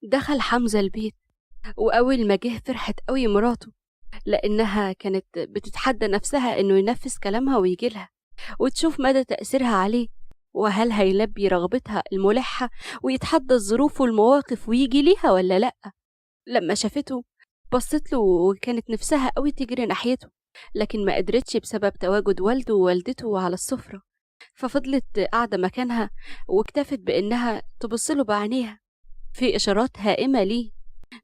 دخل حمزة البيت، وأول ما جه فرحت قوي مراته، لأنها كانت بتتحدى نفسها إنه ينفذ كلامها ويجيلها وتشوف مدى تأثيرها عليه، وهل هيلبي رغبتها الملحة ويتحدى الظروف والمواقف ويجي ليها ولا لأ. لما شافته بصت له وكانت نفسها قوي تجري ناحيته، لكن ما قدرتش بسبب تواجد والده ووالدته على السفرة، ففضلت قاعدة مكانها واكتفت بإنها تبصله بعينيها في إشارات هائمة ليه،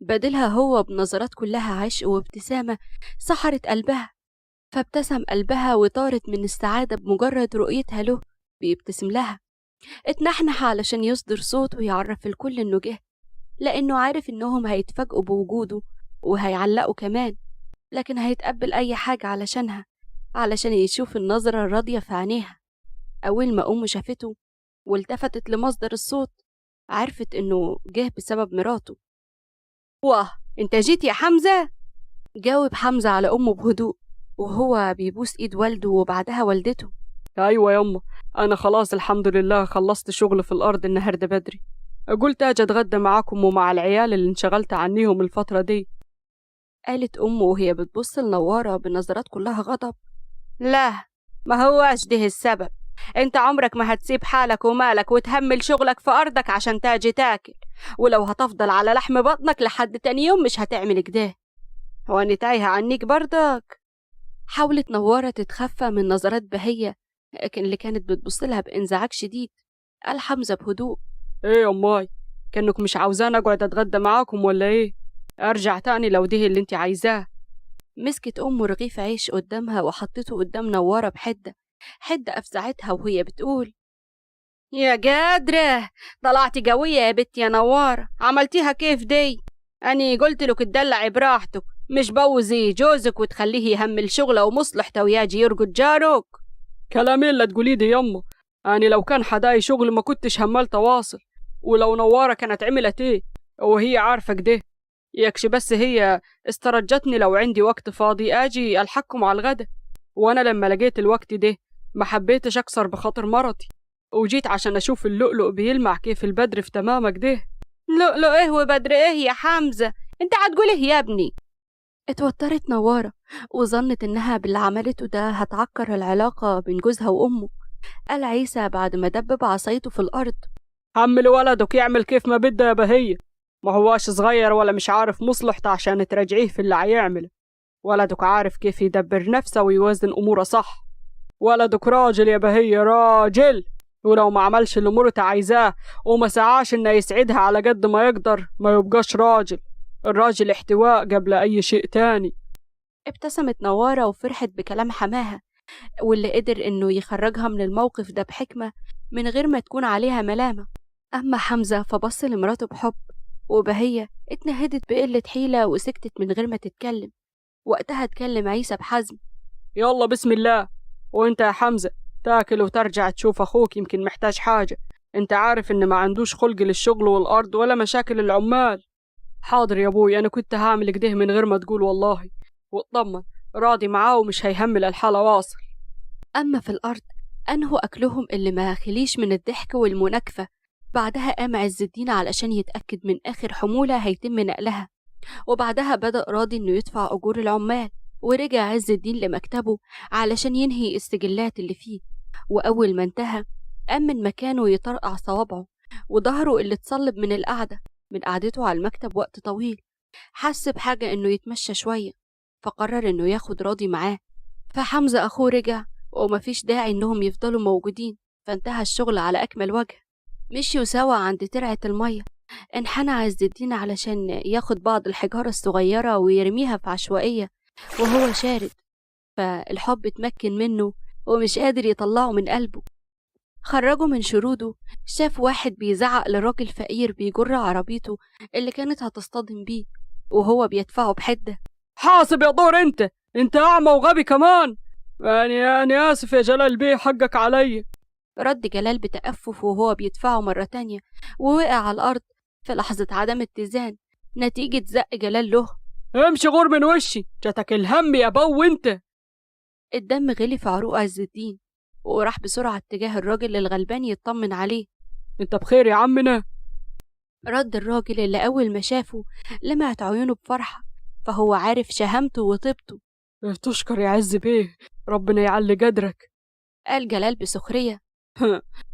بدلها هو بنظرات كلها عشق وابتسامة سحرت قلبها. فابتسم قلبها وطارت من السعادة بمجرد رؤيتها له بيبتسم لها. اتنحنح علشان يصدر صوت ويعرف الكل إنه جه، لأنه عارف إنهم هيتفاجئوا بوجوده وهيعلقوا كمان، لكن هيتقبل أي حاجة علشانها، علشان يشوف النظرة الراضية في عينيها. أول ما أمه شافته والتفتت لمصدر الصوت عرفت إنه جه بسبب مراته. واه، انت جيت يا حمزة؟ جاوب حمزة على أمه بهدوء وهو بيبوس إيد والده وبعدها والدته. ايوه يما، انا خلاص الحمد لله خلصت شغل في الارض النهارده بدري. قلت اجي اتغدى معاكم ومع العيال اللي انشغلت عنيهم الفتره دي. قالت أمه وهي بتبص لنوارة بنظرات كلها غضب. لا، ما هواش ده السبب. انت عمرك ما هتسيب حالك ومالك وتهمل شغلك في أرضك عشان تاجي تاكل، ولو هتفضل على لحم بطنك لحد تاني يوم مش هتعمل كده. وأنا تايهة عنيك برضك. حاولت نوارة تتخفى من نظرات بهية اللي كانت بتبص لها بانزعاج شديد. قال حمزة بهدوء. ايه يا اماي، كأنك مش عاوزاني اقعد اتغدى معاكم ولا ايه؟ ارجع تاني لو ده اللي انت عايزاه. مسكت أمه رغيف عيش قدامها وحطته قدام نوارة بحدة، حدة أفزعتها وهي بتقول. يا قادرة، طلعتي قوية يا بنت يا نوارة، عملتيها كيف دي؟ أني قلت لك تدلعي براحتك، مش بوزي جوزك وتخليه يهمل شغله ومصلحته وياجي يرقد جارك. كلامين لا تقولي دي يما، أنا لو كان حداي شغل ما كنتش همال تواصل، ولو نوارة كانت عملت ايه وهي عارفة كده. يكش بس هي استرجتني لو عندي وقت فاضي اجي الحقكم على الغدا، وانا لما لقيت الوقت ده ما حبيتش اكسر بخاطر مرتي، وجيت عشان اشوف اللؤلؤ بيلمع كيف البدر في تمامك ده. لؤلؤ ايه وبدر ايه يا حمزة؟ انت هتقول ايه يا ابني؟ اتوترت نوارة وظنت انها باللي عملته ده هتعكر العلاقة بين جوزها وامه. قال عيسى بعد ما دبب عصايته في الارض. حمل ولدك يعمل كيف ما بده يا بهية، ما هواش صغير ولا مش عارف مصلحته عشان تراجعيه في اللي عيعمله. ولدك عارف كيف يدبر نفسه ويوازن اموره صح. ولدك راجل يا بهية، راجل، ولو ما عملش اللي مرته عايزاه وما سعاش انه يسعدها على قد ما يقدر ما يبقاش راجل. الراجل احتواء قبل اي شيء تاني. ابتسمت نوارة وفرحت بكلام حماها واللي قدر انه يخرجها من الموقف ده بحكمة من غير ما تكون عليها ملامة. اما حمزة فبص لمراته بحب، وبهية اتنهدت بقلة حيلة وسكتت من غير ما تتكلم. وقتها اتكلم عيسى بحزم. يلا بسم الله. وانت يا حمزة تاكل وترجع تشوف اخوك يمكن محتاج حاجة، انت عارف ان ما عندوش خلق للشغل والارض ولا مشاكل العمال. حاضر يا ابوي، انا كنت هعمل كده من غير ما تقول والله، واطمن راضي معاه ومش هيهمل الحالة واصل. أما في الأرض أنهوا أكلهم اللي ما خليش من الضحك والمناكفة. بعدها قام عز الدين علشان يتأكد من آخر حمولة هيتم نقلها، وبعدها بدأ راضي إنه يدفع أجور العمال، ورجع عز الدين لمكتبه علشان ينهي السجلات اللي فيه. وأول ما انتهى قام من مكانه يطرقع صوابعه وظهره اللي اتصلب من القعدة، من قعدته على المكتب وقت طويل. حس بحاجة إنه يتمشى شوية، فقرر إنه ياخد راضي معاه. فحمزة أخوه رجع ومفيش داعي إنهم يفضلوا موجودين، فانتهى الشغل على أكمل وجه. مشيوا سوا عند ترعة المية. انحنى عز الدين علشان ياخد بعض الحجارة الصغيرة ويرميها في عشوائية وهو شارد، فالحب اتمكن منه ومش قادر يطلعه من قلبه. خرجه من شروده، شاف واحد بيزعق لراجل فقير بيجر عربيته اللي كانت هتصطدم بيه وهو بيدفعه بحدة. حاسب يا دور، انت اعمى وغبي كمان. أنا آسف يا جلال بيه، حقك علي. رد جلال بتأفف وهو بيدفعه مرة تانية ووقع على الأرض في لحظة عدم اتزان نتيجة زق جلال له. امشي غور من وشي، جاتك الهم يا بو انت. الدم غلي في عروق عز الدين وراح بسرعة اتجاه الراجل الغلبان يطمن عليه. انت بخير يا عمنا؟ رد الراجل اللي أول ما شافه لمعت عيونه بفرحة، فهو عارف شهامته وطيبته. تشكر يا عز بيه، ربنا يعلي قدرك. قال جلال بسخرية.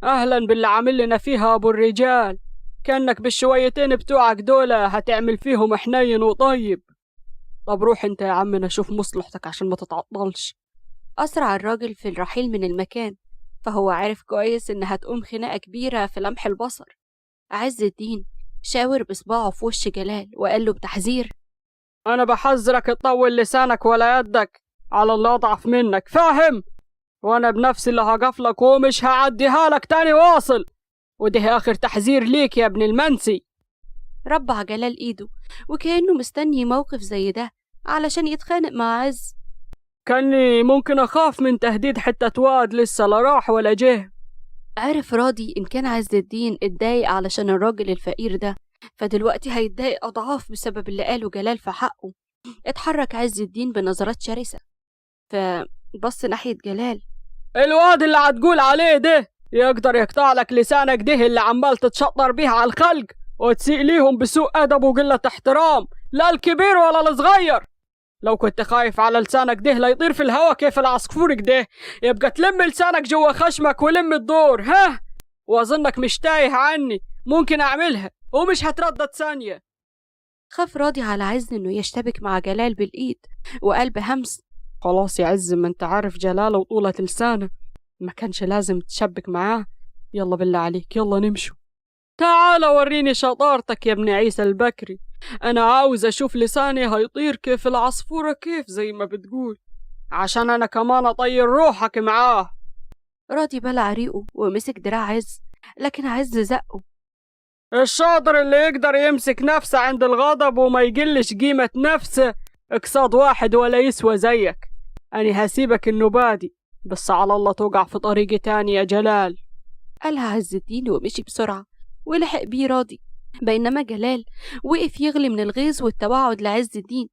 أهلا باللي عامل لنا فيها أبو الرجال، كأنك بالشويتين بتوعك دولة هتعمل فيهم حنين وطيب. طب روح انت يا عمنا شوف مصلحتك عشان ما تتعطلش. أسرع الراجل في الرحيل من المكان، فهو عارف كويس إن هتقوم خناقة كبيرة في لمح البصر. عز الدين شاور بصباعه في وش جلال وقال له بتحذير: أنا بحذرك تطول لسانك ولا يدك على اللي أضعف منك، فاهم؟ وأنا بنفسي اللي هقفلك ومش هعديها لك تاني واصل، وده آخر تحذير ليك يا ابن المنسي. ربع جلال إيده وكأنه مستني موقف زي ده علشان يتخانق مع عز. كاني ممكن أخاف من تهديد حتة واد لسه لا راح ولا جه. عرف راضي إن كان عز الدين اتضايق علشان الراجل الفقير ده، فدلوقتي هيتضايق أضعاف بسبب اللي قاله جلال في حقه. اتحرك عز الدين بنظرات شرسة، فبص ناحية جلال. الواد اللي هتقول عليه ده يقدر يقطع لك لسانك ده اللي عمال تتشطر بيه على الخلق وتسيء ليهم بسوء أدب وقلة احترام، لا الكبير ولا الصغير. لو كنت خايف على لسانك ده لا يطير في الهوا كيف العصفور كده، يبقى تلم لسانك جوا خشمك ولم الدور، ها؟ واظنك مش تايه عني، ممكن اعملها ومش هتردد ثانية. خاف راضي على عز إنه يشتبك مع جلال بالإيد وقال بهمس: خلاص يا عز، ما انت عارف جلاله وطولة لسانه، ما كانش لازم تشبك معاه. يلا بالله عليك يلا نمشوا. تعال وريني شطارتك يا ابن عيسى البكري، أنا عاوز أشوف لساني هيطير كيف العصفورة كيف زي ما بتقول، عشان أنا كمان أطير روحك معاه. راضي بلع ريقه ومسك دراع عز، لكن عز زقه. الشاطر اللي يقدر يمسك نفسه عند الغضب وما يقلش قيمة نفسه اقصاد واحد ولا يسوى زيك. أنا هسيبك إنه بادي، بس على الله توقع في طريقي تاني يا جلال. قالها عز الدين ومشي بسرعة ولحق بيه راضي، بينما جلال وقف يغلي من الغيظ والتوعد لعز الدين.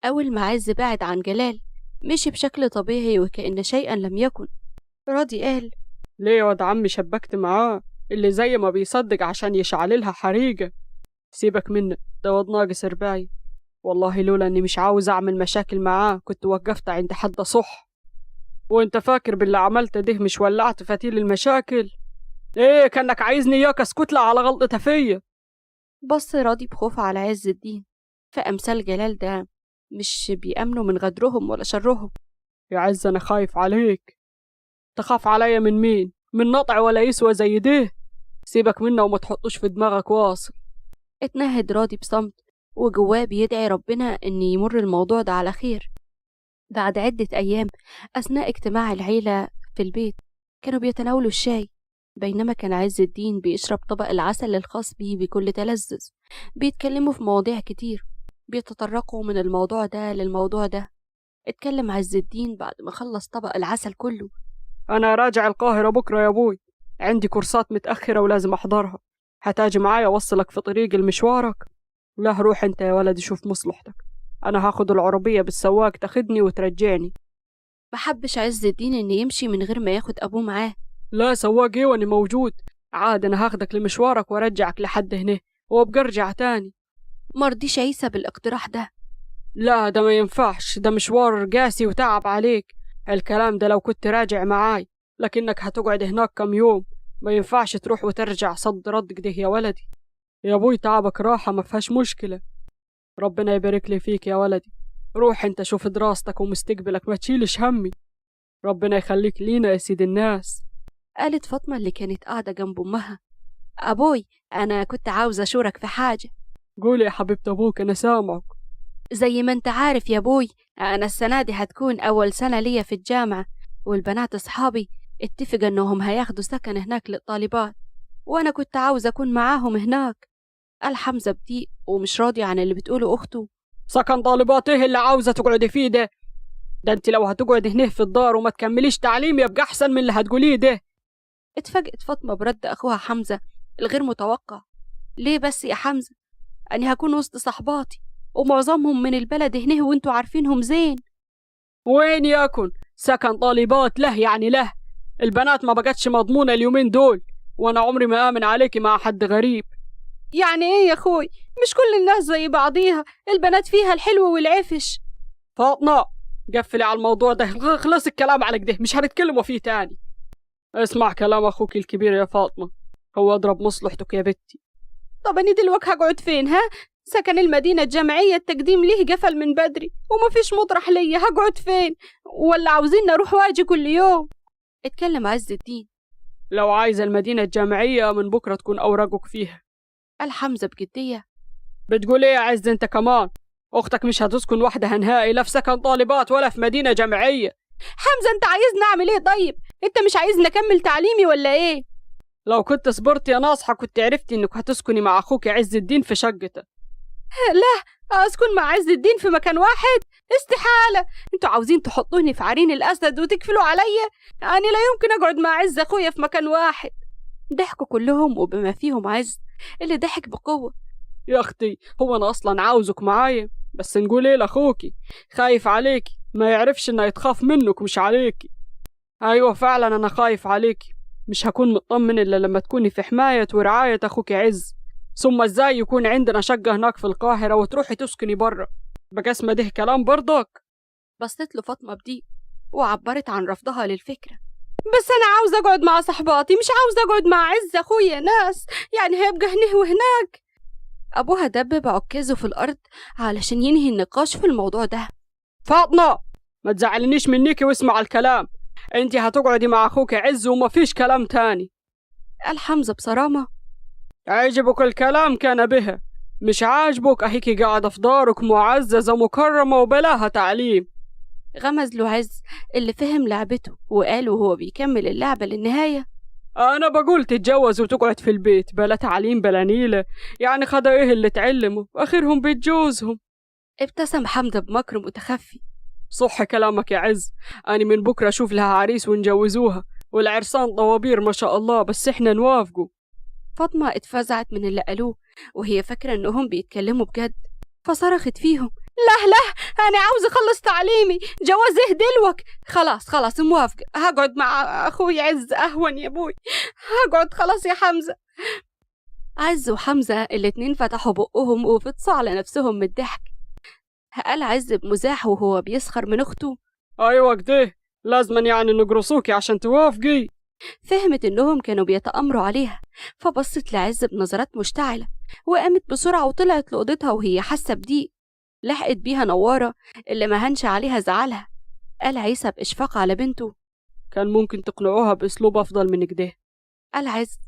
أول ما عز بعد عن جلال مشي بشكل طبيعي وكأن شيئا لم يكن. راضي قال: ليه يا واد عمي شبكت معاه؟ اللي زي ما بيصدق عشان يشعللها حريقة. سيبك منه، ده واد ناقص رباعي. والله لولا اني مش عاوز اعمل مشاكل معاه كنت وقفت عند حد صح. وانت فاكر باللي عملته ده مش ولعت فتيل المشاكل؟ ايه كانك عايزني اياك اسكت له على غلطته فيا؟ بص راضي بخوف على عز الدين، فأمثال جلال ده مش بيأمنوا من غدرهم ولا شرهم. يا عز انا خايف عليك. تخاف عليا من مين؟ من نطع ولا يسوى زي ده؟ سيبك منه وما تحطوش في دماغك واصل. اتنهد راضي بصمت وجواه بيدعي ربنا إن يمر الموضوع ده على خير. بعد عدة أيام أثناء اجتماع العيلة في البيت كانوا بيتناولوا الشاي، بينما كان عز الدين بيشرب طبق العسل الخاص بيه بكل تلذذ. بيتكلموا في مواضيع كتير، بيتطرقوا من الموضوع ده للموضوع ده. اتكلم عز الدين بعد ما خلص طبق العسل كله: أنا راجع القاهرة بكرة يا أبوي، عندي كورسات متأخرة ولازم أحضرها، هتاجي معايا أوصلك في طريق المشوارك؟ لا روح أنت يا ولد شوف مصلحتك، أنا هاخد العربية بالسواق تاخدني وترجعني. محبش عز الدين إن يمشي من غير ما ياخد أبوه معاه. لا سواق إيه وأنا موجود، عاد أنا هاخدك لمشوارك وأرجعك لحد هنا وأبقى أرجع تاني. مرضيش عيسى بالاقتراح ده. لا ده ما ينفعش، ده مشوار قاسي وتعب عليك. الكلام ده لو كنت راجع معاي، لكنك هتقعد هناك كم يوم، ما ينفعش تروح وترجع صد رد كده يا ولدي. يا ابوي تعبك راحة ما فيهاش مشكلة. ربنا يبارك لي فيك يا ولدي، روح انت شوف دراستك ومستقبلك ما تشيلش همي. ربنا يخليك لينا يا سيد الناس. قالت فاطمة اللي كانت قاعدة جنب أمها: أبوي أنا كنت عاوزة أشورك في حاجة. قولي يا حبيبة أبوك أنا سامعك. زي ما انت عارف يا بوي، أنا السنة دي هتكون أول سنة ليا في الجامعة، والبنات أصحابي اتفقوا إنهم هياخدوا سكن هناك للطالبات، وأنا كنت عاوزة أكون معاهم هناك. قال حمزة بضيق ومش راضي عن اللي بتقوله أخته: سكن طالبات ايه اللي عاوزة تقعدي فيه ده؟ ده انت لو هتقعد هنا في الدار وما تكمليش تعليم يبقى أحسن من اللي هتقوليه ده. اتفاجئت فاطمة برد أخوها حمزة الغير متوقع: ليه بس يا حمزة؟ أنا هكون وسط صحباتي ومعظمهم من البلد هنا وانتوا عارفينهم زين. وين يكن سكن طالبات له يعني له، البنات ما بقتش مضمونة اليومين دول، وانا عمري ما آمن عليكي مع حد غريب. يعني ايه يا اخوي؟ مش كل الناس زي بعضيها، البنات فيها الحلو والعفش. فاطمة قفلي على الموضوع ده، خلص الكلام على كده، مش هنتكلموا فيه تاني. اسمع كلام أخوك الكبير يا فاطمة، هو أضرب مصلحتك يا بنتي. طب أنا دلوقتي هقعد فين؟ ها، سكن المدينة الجامعية التقديم ليه قفل من بدري ومفيش مطرح ليا، هقعد فين؟ ولا عاوزين نروح واجي كل يوم؟ اتكلم عز الدين. لو عايزة المدينة الجامعية من بكرة تكون أوراقك فيها. قال حمزة بجدية. بتقول ايه يا عز انت كمان؟ اختك مش هتسكن وحدها نهائي، لا في سكن طالبات ولا في مدينة جامعية. حمزة انت عايزني اعمل ايه طيب؟ انت مش عايزني اكمل تعليمي ولا ايه؟ لو كنت صبرت يا ناصحة كنت عرفتي انك هتسكني مع اخوك عز الدين في شقته. لا، اسكن مع عز الدين في مكان واحد؟ استحالة. انتوا عاوزين تحطوني في عرين الاسد وتكفلوا عليا؟ انا لا يمكن اقعد مع عز اخويا في مكان واحد. ضحكوا كلهم وبما فيهم عز اللي ضحك بقوة. يا اختي هو انا اصلا عاوزك معايا، بس نقول ايه لاخوكي؟ خايف عليكي، ما يعرفش انه يتخاف منك مش عليكي. ايوه فعلا انا خايف عليكي، مش هكون مطمن الا لما تكوني في حماية ورعاية اخوك عز. ثم ازاي يكون عندنا شقة هناك في القاهرة وتروحي تسكني برا؟ بقى اسمه ده كلام برضك؟ بصت له فاطمة بضيق وعبرت عن رفضها للفكرة. بس انا عاوزة اقعد مع صحباتي، مش عاوزة اقعد مع عز اخويا ناس، يعني هيبقى هنا وهناك. ابوها دبب عكازه في الارض علشان ينهي النقاش في الموضوع ده. فاطمة ما تزعلنيش منيكي واسمع الكلام، انتي هتقعدي مع اخوك عز وما فيش كلام تاني. قال حمزة بصرامة. عجبك الكلام كان بها، مش عاجبك اهيكي قاعدة في دارك معززة مكرمة وبلاها تعليم. غمز له عز اللي فهم لعبته وقال وهو بيكمل اللعبة للنهاية. انا بقول تتجوز وتقعد في البيت، بلا تعليم بلا نيلة، يعني خدا ايه اللي تعلموا واخرهم بيت جوزهم. ابتسم حمزة بمكر متخفي. صح كلامك يا عز، أنا من بكرة أشوف لها عريس ونجوزوها، والعرسان طوابير ما شاء الله، بس إحنا نوافقوا. فاطمة اتفزعت من اللي قالوه وهي فاكرة إنهم بيتكلموا بجد، فصرخت فيهم. لا لا، أنا عاوزة أخلص تعليمي، جوازه دلوك. خلاص موافقة، هقعد مع أخوي عز أهون يا أبوي، هقعد خلاص يا حمزة. عز وحمزة الاتنين فتحوا بقهم وفطسوا على نفسهم من الضحك. قال عز بمزاح وهو بيسخر من أخته. أيوة كده، لازما يعني نقرصوكي عشان توافقي. فهمت إنهم كانوا بيتأمروا عليها، فبصت لعز بنظرات مشتعلة وقامت بسرعة وطلعت لأوضتها وهي حاسة بضيق. لحقت بيها نوارة اللي ما هنش عليها زعلها. قال عيسى بإشفاق على بنته. كان ممكن تقنعوها بأسلوب أفضل من كده. قال عز.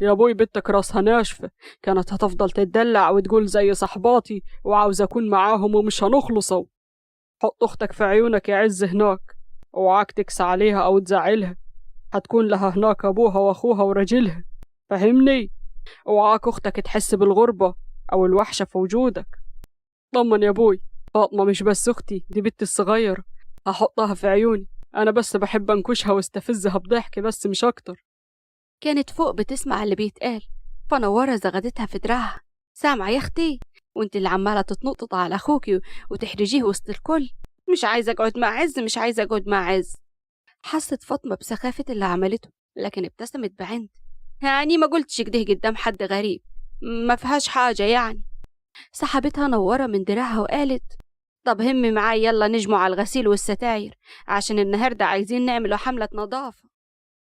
يا أبوي بنتك راسها ناشفة، كانت هتفضل تتدلع وتقول زي صحباتي وعاوز أكون معاهم ومش هنخلصوا. حط أختك في عيونك يا عز هناك، اوعاك تكس عليها أو تزعلها، هتكون لها هناك أبوها وأخوها ورجلها، فهمني؟ اوعاك أختك تحس بالغربة أو الوحشة في وجودك. طمن يا أبوي، فاطمة مش بس أختي، دي بنتي الصغيرة، هحطها في عيوني، أنا بس بحب أنكشها واستفزها بضحك بس مش أكتر. كانت فوق بتسمع اللي بيتقال، فنورة زغدتها في دراعها. سامعة يا أختي؟ وانت اللي عمالة تتنطط على أخوكي وتحرجيه وسط الكل. مش عايزة أقعد مع عز، مش عايزة أقعد مع عز. حست فاطمة بسخافة اللي عملته، لكن ابتسمت بعند. يعني ما قلتش كده قدام حد غريب، ما فيهاش حاجة يعني. سحبتها نورة من دراعها وقالت. طب همي معاي، يلا نجمع على الغسيل والستاير، عشان النهاردة عايزين نعملوا حملة نظافة.